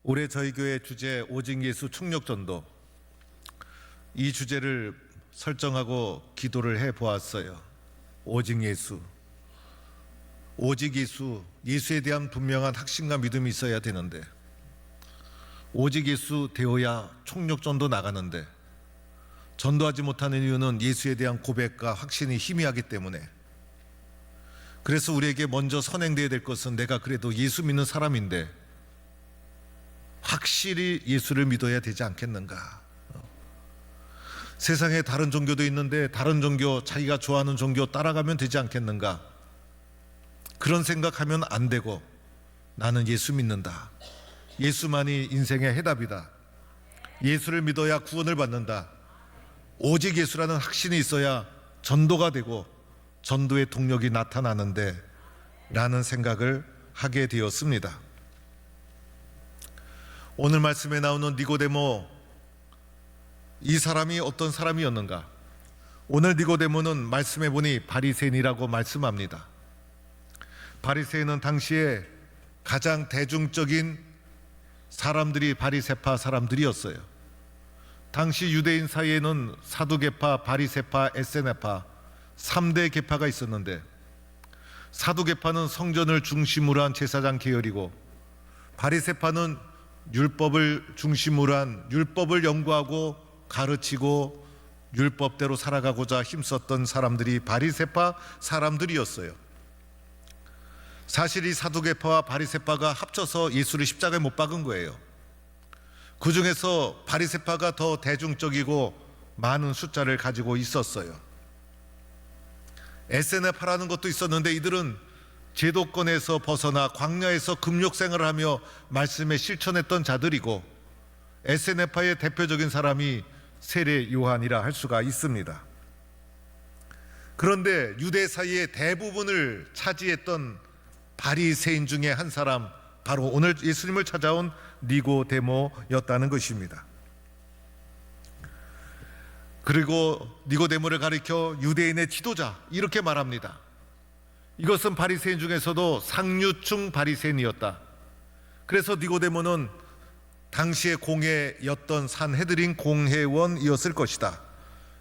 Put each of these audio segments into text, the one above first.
올해 저희 교회 주제 오직 예수 총력전도, 이 주제를 설정하고 기도를 해 보았어요. 오직 예수, 오직 예수, 예수에 대한 분명한 확신과 믿음이 있어야 되는데, 오직 예수 되어야 총력전도 나가는데, 전도하지 못하는 이유는 예수에 대한 고백과 확신이 희미하기 때문에. 그래서 우리에게 먼저 선행되어야 될 것은, 내가 그래도 예수 믿는 사람인데 확실히 예수를 믿어야 되지 않겠는가. 세상에 다른 종교도 있는데 다른 종교, 자기가 좋아하는 종교 따라가면 되지 않겠는가. 그런 생각하면 안 되고, 나는 예수 믿는다, 예수만이 인생의 해답이다, 예수를 믿어야 구원을 받는다, 오직 예수라는 확신이 있어야 전도가 되고 전도의 동력이 나타나는데 라는 생각을 하게 되었습니다. 오늘 말씀에 나오는 니고데모, 이 사람이 어떤 사람이었는가? 오늘 니고데모는 말씀해 보니 바리새인이라고 말씀합니다. 바리새인은 당시에 가장 대중적인 사람들이 바리새파 사람들이었어요. 당시 유대인 사이에는 사두개파, 바리새파, 에세네파 3대 계파가 있었는데, 사두개파는 성전을 중심으로 한 제사장 계열이고, 바리새파는 율법을 중심으로 한 율법을 연구하고 가르치고 율법대로 살아가고자 힘썼던 사람들이 바리새파 사람들이었어요. 사실 이 사두개파와 바리새파가 합쳐서 예수를 십자가에 못 박은 거예요. 그 중에서 바리새파가 더 대중적이고 많은 숫자를 가지고 있었어요. 에세네파라는 것도 있었는데, 이들은 제도권에서 벗어나 광야에서 금욕생활을 하며 말씀에 실천했던 자들이고, 에세네파의 대표적인 사람이 세례 요한이라 할 수가 있습니다. 그런데 유대 사이의 대부분을 차지했던 바리새인 중에 한 사람, 바로 오늘 예수님을 찾아온 니고데모였다는 것입니다. 그리고 니고데모를 가리켜 유대인의 지도자, 이렇게 말합니다. 이것은 바리새인 중에서도 상류층 바리새인이었다. 그래서 니고데모는 당시의 공회였던 산헤드린 공회원이었을 것이다,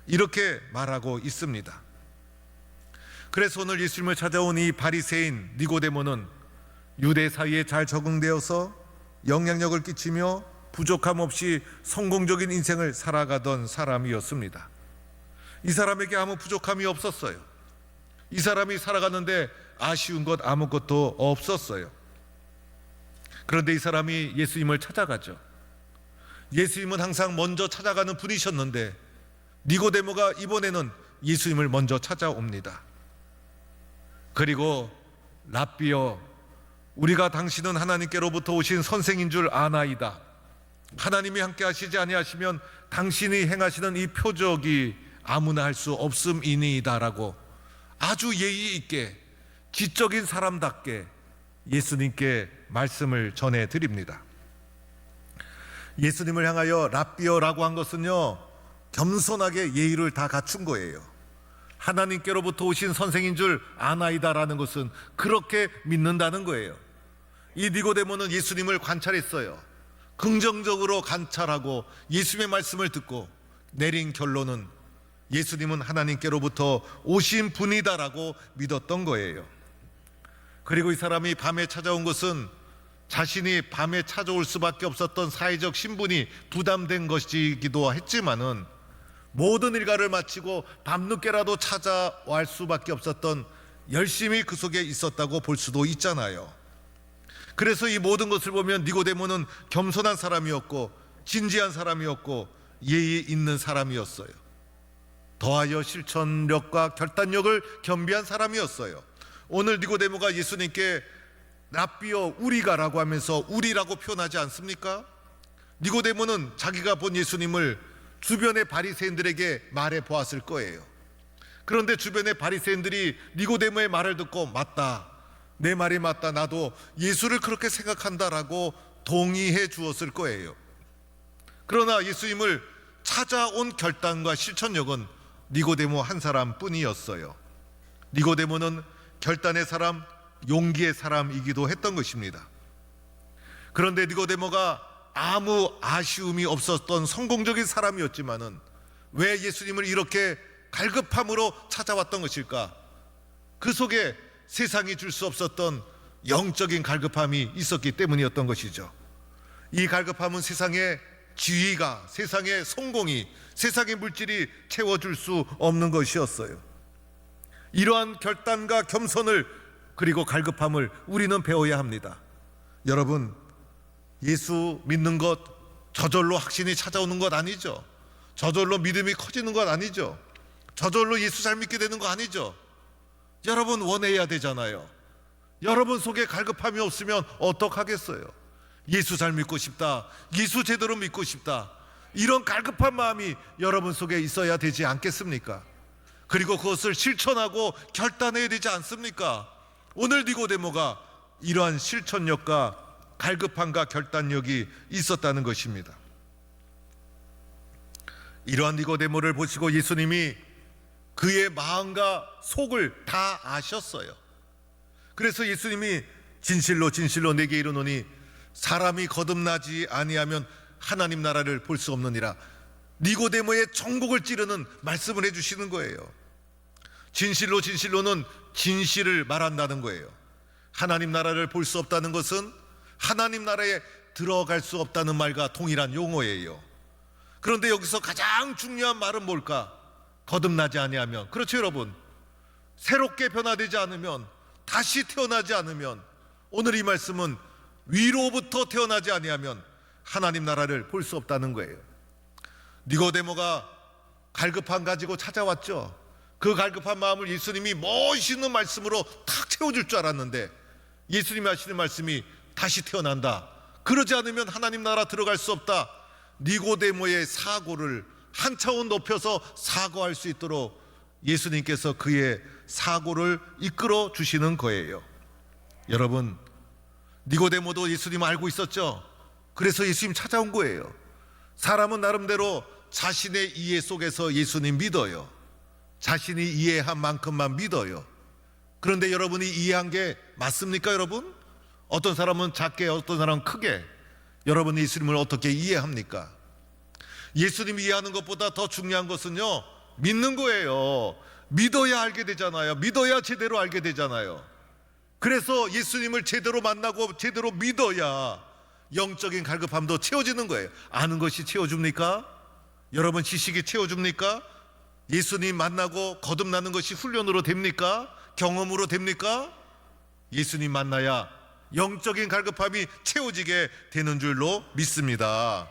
이렇게 말하고 있습니다. 그래서 오늘 예수님을 찾아온 이 바리새인 니고데모는 유대 사이에 잘 적응되어서 영향력을 끼치며 부족함 없이 성공적인 인생을 살아가던 사람이었습니다. 이 사람에게 아무 부족함이 없었어요. 이 사람이 살아가는데 아쉬운 것 아무것도 없었어요. 그런데 이 사람이 예수님을 찾아가죠. 예수님은 항상 먼저 찾아가는 분이셨는데, 니고데모가 이번에는 예수님을 먼저 찾아옵니다. 그리고 랍비여, 우리가 당신은 하나님께로부터 오신 선생인 줄 아나이다. 하나님이 함께 하시지 아니하시면 당신이 행하시는 이 표적이 아무나 할 수 없음이니이다 라고 아주 예의 있게 지적인 사람답게 예수님께 말씀을 전해드립니다. 예수님을 향하여 랍비어라고 한 것은요, 겸손하게 예의를 다 갖춘 거예요. 하나님께로부터 오신 선생인 줄 아나이다라는 것은 그렇게 믿는다는 거예요. 이 니고데모는 예수님을 관찰했어요. 긍정적으로 관찰하고 예수님의 말씀을 듣고 내린 결론은 예수님은 하나님께로부터 오신 분이다라고 믿었던 거예요. 그리고 이 사람이 밤에 찾아온 것은 자신이 밤에 찾아올 수밖에 없었던 사회적 신분이 부담된 것이기도 했지만은, 모든 일과를 마치고 밤늦게라도 찾아갈 수밖에 없었던 열심히 그 속에 있었다고 볼 수도 있잖아요. 그래서 이 모든 것을 보면 니고데모는 겸손한 사람이었고 진지한 사람이었고 예의 있는 사람이었어요. 더하여 실천력과 결단력을 겸비한 사람이었어요. 오늘 니고데모가 예수님께 랍비여 우리가라고 하면서 우리라고 표현하지 않습니까? 니고데모는 자기가 본 예수님을 주변의 바리새인들에게 말해 보았을 거예요. 그런데 주변의 바리새인들이 니고데모의 말을 듣고, 맞다, 내 말이 맞다, 나도 예수를 그렇게 생각한다라고 동의해 주었을 거예요. 그러나 예수님을 찾아온 결단과 실천력은 니고데모 한 사람뿐이었어요. 니고데모는 결단의 사람, 용기의 사람이기도 했던 것입니다. 그런데 니고데모가 아무 아쉬움이 없었던 성공적인 사람이었지만은 왜 예수님을 이렇게 갈급함으로 찾아왔던 것일까? 그 속에 세상이 줄 수 없었던 영적인 갈급함이 있었기 때문이었던 것이죠. 이 갈급함은 세상의 지위가, 세상의 성공이, 세상의 물질이 채워줄 수 없는 것이었어요. 이러한 결단과 겸손을, 그리고 갈급함을 우리는 배워야 합니다. 여러분, 예수 믿는 것 저절로 확신이 찾아오는 것 아니죠. 저절로 믿음이 커지는 것 아니죠. 저절로 예수 잘 믿게 되는 거 아니죠. 여러분 원해야 되잖아요. 여러분 속에 갈급함이 없으면 어떡하겠어요? 예수 잘 믿고 싶다, 예수 제대로 믿고 싶다, 이런 갈급한 마음이 여러분 속에 있어야 되지 않겠습니까? 그리고 그것을 실천하고 결단해야 되지 않습니까? 오늘 니고데모가 이러한 실천력과 갈급함과 결단력이 있었다는 것입니다. 이러한 니고데모를 보시고 예수님이 그의 마음과 속을 다 아셨어요. 그래서 예수님이 진실로 진실로 내게 이르노니 사람이 거듭나지 아니하면 하나님 나라를 볼 수 없느니라. 니고데모의 정곡을 찌르는 말씀을 해주시는 거예요. 진실로 진실로는 진실을 말한다는 거예요. 하나님 나라를 볼 수 없다는 것은 하나님 나라에 들어갈 수 없다는 말과 동일한 용어예요. 그런데 여기서 가장 중요한 말은 뭘까? 거듭나지 아니하면. 그렇죠 여러분, 새롭게 변화되지 않으면, 다시 태어나지 않으면, 오늘 이 말씀은 위로부터 태어나지 아니하면 하나님 나라를 볼 수 없다는 거예요. 니고데모가 갈급함 가지고 찾아왔죠. 그 갈급한 마음을 예수님이 멋있는 말씀으로 탁 채워줄 줄 알았는데 예수님이 하시는 말씀이 다시 태어난다, 그러지 않으면 하나님 나라 들어갈 수 없다. 니고데모의 사고를 한 차원 높여서 사고할 수 있도록 예수님께서 그의 사고를 이끌어 주시는 거예요. 여러분, 니고데모도 예수님 알고 있었죠. 그래서 예수님 찾아온 거예요. 사람은 나름대로 자신의 이해 속에서 예수님 믿어요. 자신이 이해한 만큼만 믿어요. 그런데 여러분이 이해한 게 맞습니까 여러분? 어떤 사람은 작게, 어떤 사람은 크게. 여러분이 예수님을 어떻게 이해합니까? 예수님이 이해하는 것보다 더 중요한 것은요, 믿는 거예요. 믿어야 알게 되잖아요. 믿어야 제대로 알게 되잖아요. 그래서 예수님을 제대로 만나고 제대로 믿어야 영적인 갈급함도 채워지는 거예요. 아는 것이 채워줍니까? 여러분 지식이 채워줍니까? 예수님 만나고 거듭나는 것이 훈련으로 됩니까? 경험으로 됩니까? 예수님 만나야 영적인 갈급함이 채워지게 되는 줄로 믿습니다.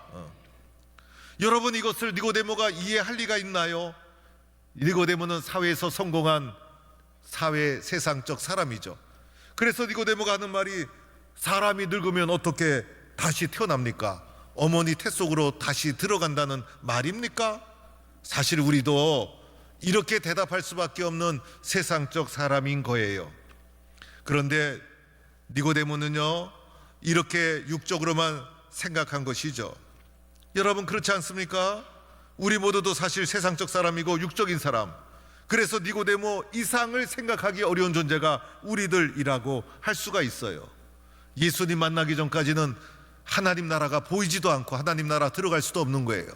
여러분, 이것을 니고데모가 이해할 리가 있나요? 니고데모는 사회에서 성공한 사회 세상적 사람이죠. 그래서 니고데모가 하는 말이, 사람이 늙으면 어떻게 다시 태어납니까? 어머니 태 속으로 다시 들어간다는 말입니까? 사실 우리도 이렇게 대답할 수밖에 없는 세상적 사람인 거예요. 그런데 니고데모는요, 이렇게 육적으로만 생각한 것이죠. 여러분 그렇지 않습니까? 우리 모두도 사실 세상적 사람이고 육적인 사람. 그래서 니고데모 이상을 생각하기 어려운 존재가 우리들이라고 할 수가 있어요. 예수님 만나기 전까지는 하나님 나라가 보이지도 않고 하나님 나라 들어갈 수도 없는 거예요.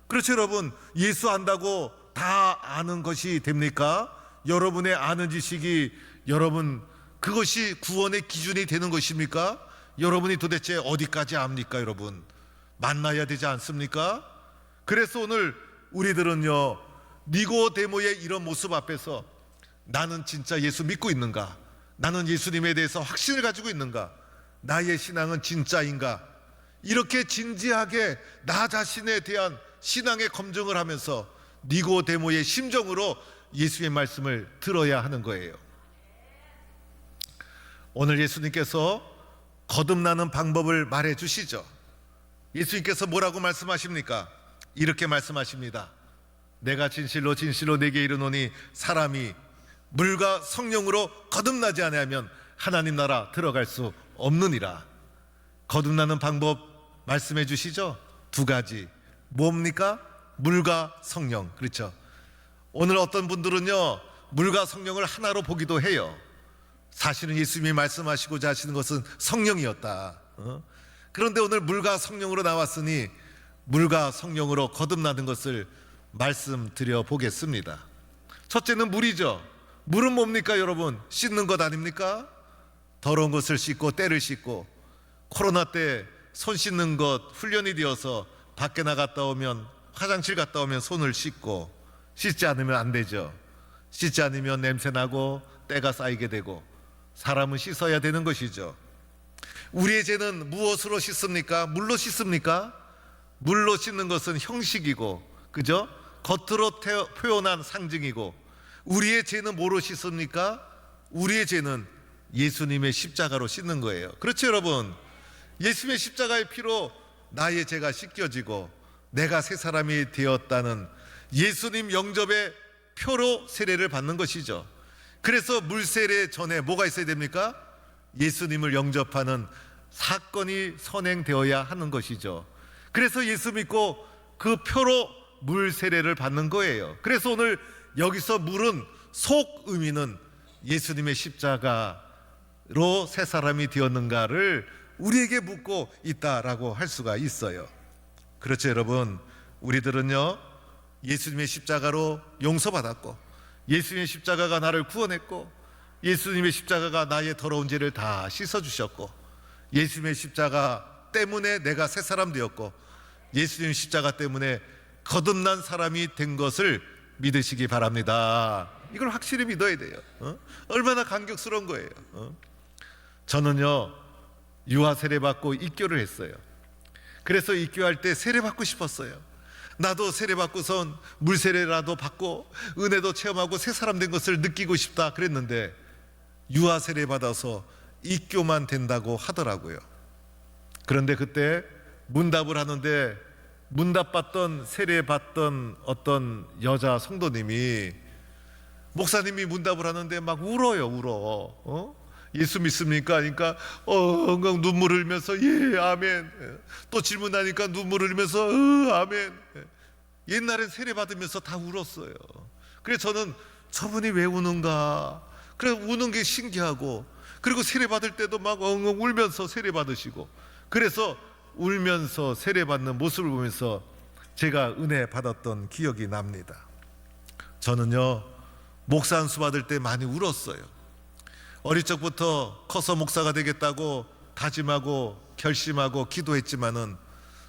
그렇죠 여러분, 예수 안다고 다 아는 것이 됩니까? 여러분의 아는 지식이 여러분 그것이 구원의 기준이 되는 것입니까? 여러분이 도대체 어디까지 압니까 여러분? 만나야 되지 않습니까? 그래서 오늘 우리들은요, 니고데모의 이런 모습 앞에서 나는 진짜 예수 믿고 있는가? 나는 예수님에 대해서 확신을 가지고 있는가? 나의 신앙은 진짜인가? 이렇게 진지하게 나 자신에 대한 신앙의 검증을 하면서 니고데모의 심정으로 예수의 말씀을 들어야 하는 거예요. 오늘 예수님께서 거듭나는 방법을 말해 주시죠. 예수님께서 뭐라고 말씀하십니까? 이렇게 말씀하십니다. 내가 진실로 진실로 내게 이르노니 사람이 물과 성령으로 거듭나지 아니하면 하나님 나라 들어갈 수 없느니라. 거듭나는 방법 말씀해 주시죠. 두 가지. 뭡니까? 물과 성령. 그렇죠. 오늘 어떤 분들은요, 물과 성령을 하나로 보기도 해요. 사실은 예수님이 말씀하시고자 하시는 것은 성령이었다. 그런데 오늘 물과 성령으로 나왔으니 물과 성령으로 거듭나는 것을 말씀드려 보겠습니다. 첫째는 물이죠. 물은 뭡니까 여러분? 씻는 것 아닙니까? 더러운 것을 씻고 때를 씻고, 코로나 때 손 씻는 것 훈련이 되어서 밖에 나갔다 오면, 화장실 갔다 오면 손을 씻고, 씻지 않으면 안 되죠. 씻지 않으면 냄새 나고 때가 쌓이게 되고, 사람은 씻어야 되는 것이죠. 우리의 죄는 무엇으로 씻습니까? 물로 씻습니까? 물로 씻는 것은 형식이고, 그죠? 겉으로 표현한 상징이고, 우리의 죄는 뭐로 씻습니까? 우리의 죄는 예수님의 십자가로 씻는 거예요. 그렇죠 여러분? 예수님의 십자가의 피로 나의 죄가 씻겨지고 내가 새 사람이 되었다는 예수님 영접의 표로 세례를 받는 것이죠. 그래서 물세례 전에 뭐가 있어야 됩니까? 예수님을 영접하는 사건이 선행되어야 하는 것이죠. 그래서 예수 믿고 그 표로 물세례를 받는 거예요. 그래서 오늘 여기서 물은 속 의미는 예수님의 십자가로 새 사람이 되었는가를 우리에게 묻고 있다라고 할 수가 있어요. 그렇죠 여러분? 우리들은요 예수님의 십자가로 용서받았고, 예수님의 십자가가 나를 구원했고, 예수님의 십자가가 나의 더러운 죄를 다 씻어주셨고, 예수님의 십자가 때문에 내가 새 사람 되었고, 예수님의 십자가 때문에 거듭난 사람이 된 것을 믿으시기 바랍니다. 이걸 확실히 믿어야 돼요. 얼마나 감격스러운 거예요. 저는요 유아 세례 받고 입교를 했어요. 그래서 입교할 때 세례 받고 싶었어요. 나도 세례 받고선 물 세례라도 받고 은혜도 체험하고 새 사람 된 것을 느끼고 싶다 그랬는데, 유아 세례 받아서 입교만 된다고 하더라고요. 그런데 그때 문답을 하는데, 문답 받던 세례 받던 어떤 여자 성도님이, 목사님이 문답을 하는데 막 울어요. 울어. 예수 믿습니까? 하니까 엉엉 눈물을 흘리면서 예 아멘. 또 질문하니까 눈물을 흘리면서 아멘. 옛날엔 세례 받으면서 다 울었어요. 그래서 저는 저분이 왜 우는가, 그래 우는 게 신기하고, 그리고 세례 받을 때도 막 엉엉 울면서 세례 받으시고, 그래서 울면서 세례 받는 모습을 보면서 제가 은혜 받았던 기억이 납니다. 저는요 목사 안수 받을 때 많이 울었어요. 어릴 적부터 커서 목사가 되겠다고 다짐하고 결심하고 기도했지만은,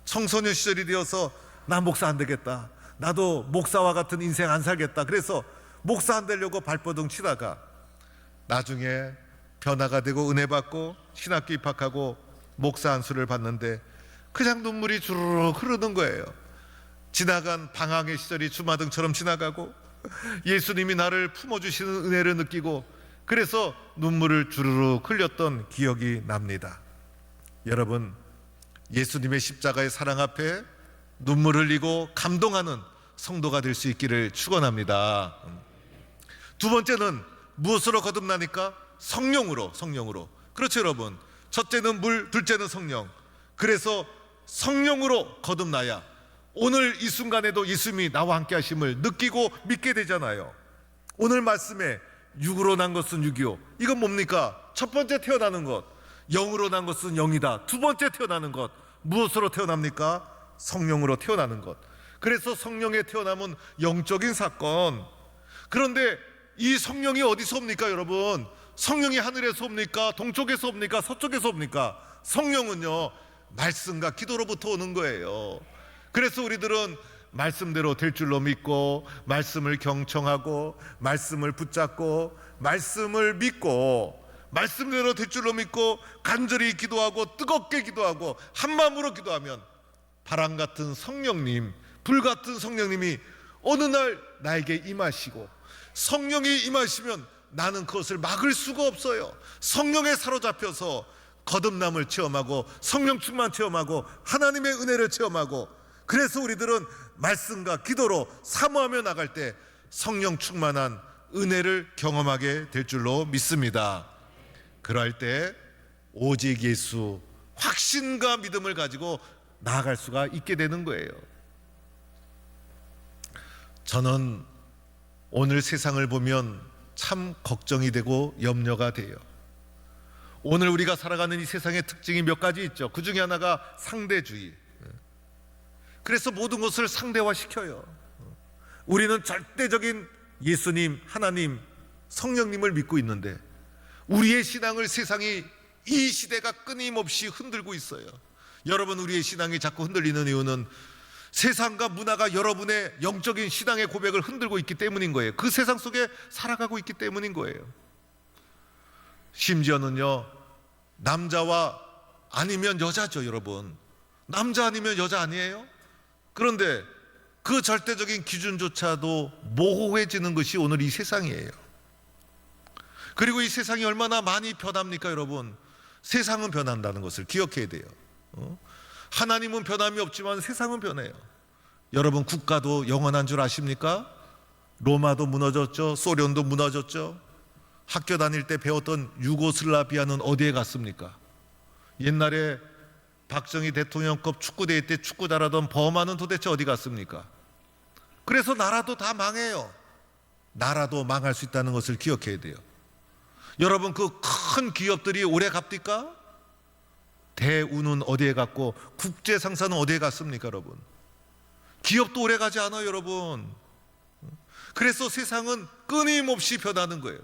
청소년 시절이 되어서 나 목사 안 되겠다, 나도 목사와 같은 인생 안 살겠다, 그래서 목사 안 되려고 발버둥 치다가 나중에 변화가 되고 은혜 받고 신학교 입학하고 목사 안수를 받는데 그냥 눈물이 주르륵 흐르는 거예요. 지나간 방황의 시절이 주마등처럼 지나가고, 예수님이 나를 품어주시는 은혜를 느끼고, 그래서 눈물을 주르륵 흘렸던 기억이 납니다. 여러분, 예수님의 십자가의 사랑 앞에 눈물 흘리고 감동하는 성도가 될 수 있기를 축원합니다. 두 번째는 무엇으로 거듭나니까? 성령으로. 그렇죠 여러분? 첫째는 물, 둘째는 성령. 그래서 성령으로 거듭나야 오늘 이 순간에도 예수님이 나와 함께 하심을 느끼고 믿게 되잖아요. 오늘 말씀에 육으로 난 것은 육이요, 이건 뭡니까? 첫 번째 태어나는 것. 영으로 난 것은 영이다. 두 번째 태어나는 것. 무엇으로 태어납니까? 성령으로 태어나는 것. 그래서 성령의 태어남은 영적인 사건. 그런데 이 성령이 어디서 옵니까 여러분? 성령이 하늘에서 옵니까? 동쪽에서 옵니까? 서쪽에서 옵니까? 성령은요 말씀과 기도로부터 오는 거예요. 그래서 우리들은 말씀대로 될 줄로 믿고, 말씀을 경청하고, 말씀을 붙잡고, 말씀을 믿고, 말씀대로 될 줄로 믿고 간절히 기도하고 뜨겁게 기도하고 한마음으로 기도하면 바람 같은 성령님, 불 같은 성령님이 어느 날 나에게 임하시고, 성령이 임하시면 나는 그것을 막을 수가 없어요. 성령에 사로잡혀서 거듭남을 체험하고 성령 충만 체험하고 하나님의 은혜를 체험하고, 그래서 우리들은 말씀과 기도로 사모하며 나갈 때 성령 충만한 은혜를 경험하게 될 줄로 믿습니다. 그럴 때 오직 예수, 확신과 믿음을 가지고 나아갈 수가 있게 되는 거예요. 저는 오늘 세상을 보면 참 걱정이 되고 염려가 돼요. 오늘 우리가 살아가는 이 세상의 특징이 몇 가지 있죠. 그 중에 하나가 상대주의. 그래서 모든 것을 상대화시켜요. 우리는 절대적인 예수님, 하나님, 성령님을 믿고 있는데 우리의 신앙을 세상이, 이 시대가 끊임없이 흔들고 있어요. 여러분, 우리의 신앙이 자꾸 흔들리는 이유는 세상과 문화가 여러분의 영적인 신앙의 고백을 흔들고 있기 때문인 거예요. 그 세상 속에 살아가고 있기 때문인 거예요. 심지어는요, 남자와 아니면 여자죠, 여러분. 남자 아니면 여자 아니에요? 그런데 그 절대적인 기준조차도 모호해지는 것이 오늘 이 세상이에요. 그리고 이 세상이 얼마나 많이 변합니까, 여러분? 세상은 변한다는 것을 기억해야 돼요. 하나님은 변함이 없지만 세상은 변해요. 여러분, 국가도 영원한 줄 아십니까? 로마도 무너졌죠. 소련도 무너졌죠. 학교 다닐 때 배웠던 유고슬라비아는 어디에 갔습니까? 옛날에 박정희 대통령급 축구대회 때 축구 잘하던 버마는 도대체 어디 갔습니까? 그래서 나라도 다 망해요. 나라도 망할 수 있다는 것을 기억해야 돼요. 여러분, 그 큰 기업들이 오래 갑니까? 대우는 어디에 갔고 국제상사는 어디에 갔습니까, 여러분? 기업도 오래 가지 않아요, 여러분. 그래서 세상은 끊임없이 변하는 거예요.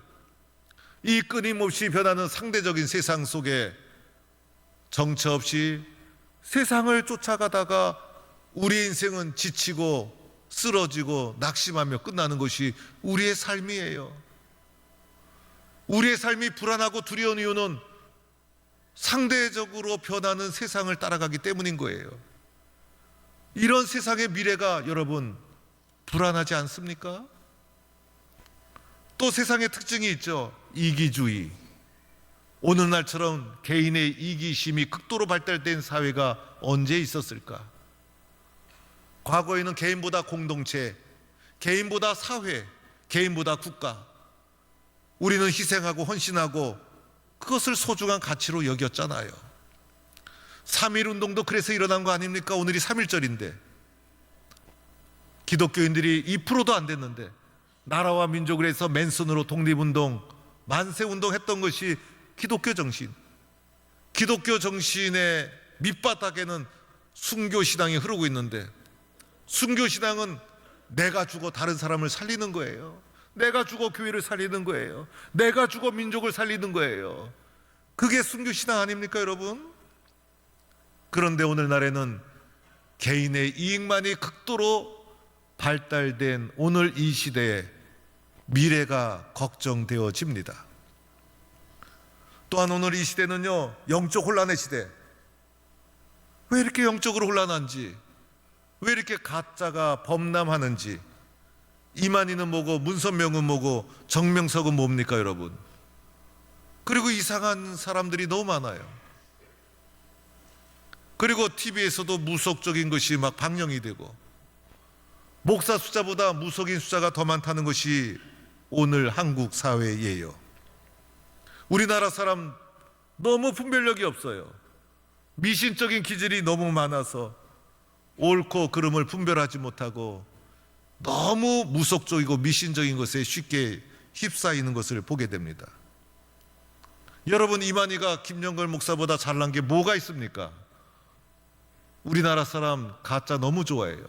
이 끊임없이 변하는 상대적인 세상 속에 정처 없이 세상을 쫓아가다가 우리 인생은 지치고 쓰러지고 낙심하며 끝나는 것이 우리의 삶이에요. 우리의 삶이 불안하고 두려운 이유는 상대적으로 변하는 세상을 따라가기 때문인 거예요. 이런 세상의 미래가 여러분 불안하지 않습니까? 또 세상의 특징이 있죠. 이기주의. 오늘날처럼 개인의 이기심이 극도로 발달된 사회가 언제 있었을까? 과거에는 개인보다 공동체, 개인보다 사회, 개인보다 국가, 우리는 희생하고 헌신하고 그것을 소중한 가치로 여겼잖아요. 3.1 운동도 그래서 일어난 거 아닙니까? 오늘이 3.1절인데 기독교인들이 2%도 안 됐는데 나라와 민족을 해서 맨손으로 독립운동, 만세운동 했던 것이 기독교 정신. 기독교 정신의 밑바닥에는 순교신앙이 흐르고 있는데, 순교신앙은 내가 죽어 다른 사람을 살리는 거예요. 내가 죽어 교회를 살리는 거예요. 내가 죽어 민족을 살리는 거예요. 그게 순교신앙 아닙니까, 여러분? 그런데 오늘날에는 개인의 이익만이 극도로 발달된 오늘 이 시대에 미래가 걱정되어집니다. 또한 오늘 이 시대는요, 영적 혼란의 시대. 왜 이렇게 영적으로 혼란한지, 왜 이렇게 가짜가 범람하는지, 이만희는 뭐고 문선명은 뭐고 정명석은 뭡니까, 여러분? 그리고 이상한 사람들이 너무 많아요. 그리고 TV에서도 무속적인 것이 막 방영이 되고, 목사 숫자보다 무속인 숫자가 더 많다는 것이 오늘 한국 사회예요. 우리나라 사람 너무 분별력이 없어요. 미신적인 기질이 너무 많아서 옳고 그름을 분별하지 못하고 너무 무속적이고 미신적인 것에 쉽게 휩싸이는 것을 보게 됩니다. 여러분, 이만희가 김영걸 목사보다 잘난 게 뭐가 있습니까? 우리나라 사람 가짜 너무 좋아해요.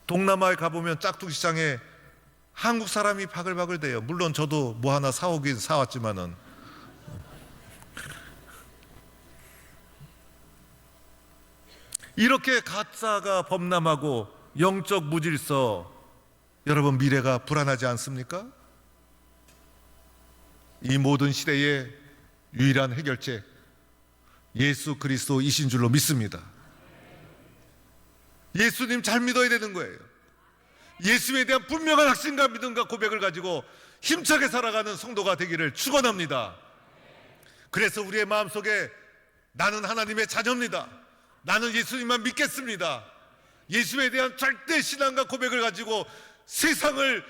동남아에 가보면 짝퉁시장에 한국 사람이 바글바글 돼요. 물론 저도 뭐 하나 사오긴 사왔지만은. 이렇게 가짜가 범람하고 영적 무질서, 여러분 미래가 불안하지 않습니까? 이 모든 시대의 유일한 해결책, 예수 그리스도이신 줄로 믿습니다. 예수님 잘 믿어야 되는 거예요. 예수에 대한 분명한 확신과 믿음과 고백을 가지고 힘차게 살아가는 성도가 되기를 축원합니다. 그래서 우리의 마음속에 나는 하나님의 자녀입니다. 나는 예수님만 믿겠습니다. 예수에 대한 절대 신앙과 고백을 가지고 세상을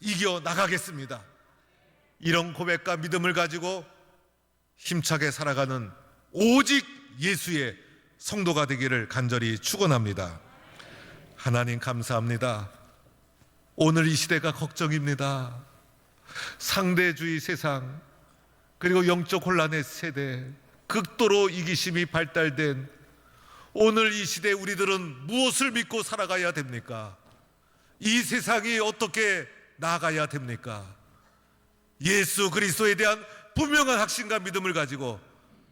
이겨 나가겠습니다. 이런 고백과 믿음을 가지고 힘차게 살아가는 오직 예수의 성도가 되기를 간절히 축원합니다. 하나님 감사합니다. 오늘 이 시대가 걱정입니다. 상대주의 세상, 그리고 영적 혼란의 세대, 극도로 이기심이 발달된 오늘 이 시대에 우리들은 무엇을 믿고 살아가야 됩니까? 이 세상이 어떻게 나아가야 됩니까? 예수 그리스도에 대한 분명한 확신과 믿음을 가지고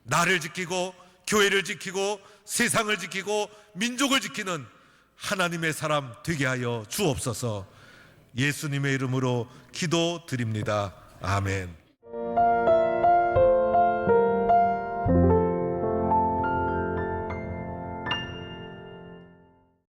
나를 지키고 교회를 지키고 세상을 지키고 민족을 지키는 하나님의 사람 되게 하여 주옵소서. 예수님의 이름으로 기도드립니다. 아멘.